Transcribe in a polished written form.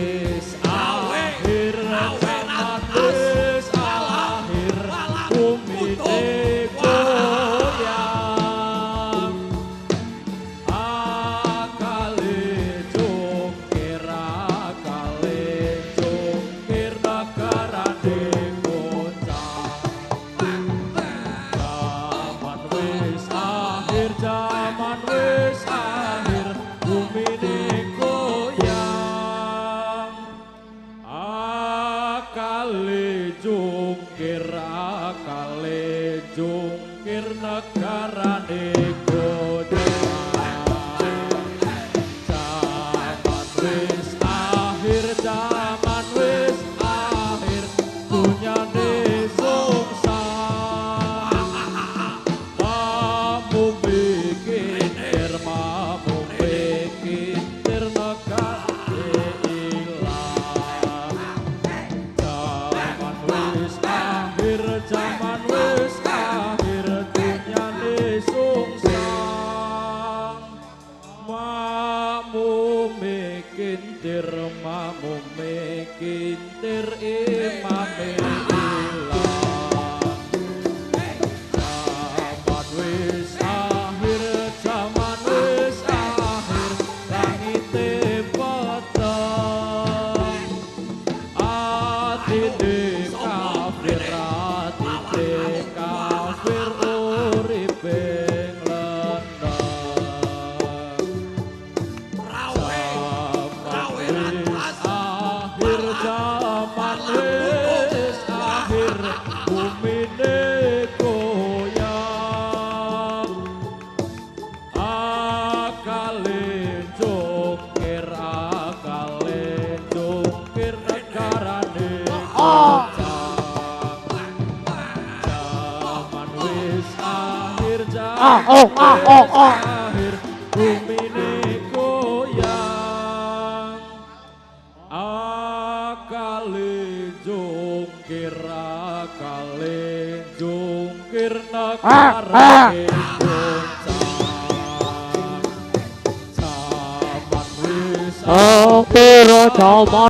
wis akhir, zaman wis akhir, bumi goyang. Akale jungkir negarane goncang. Zaman wis akhir, zaman wis akhir, bumi goyang. Akale jungkir negarane zaman wis akhir, dunyane sungsang. Mampu mikir negarane ilang. Zaman wis akhir, zaman wis akhir, dunyane sungsang. Mamu mikintir imame ilang. Zaman wis akhir, zaman wis akhir, langite peteng. Atine kafir uripe zaman wis akhir, bumi goyang. Akale jungkir negarane goncang. Zaman wis akhir, zaman wis akhir, bumi goyang. Akale jungkir negarane goncang. Zaman wis akhir, zaman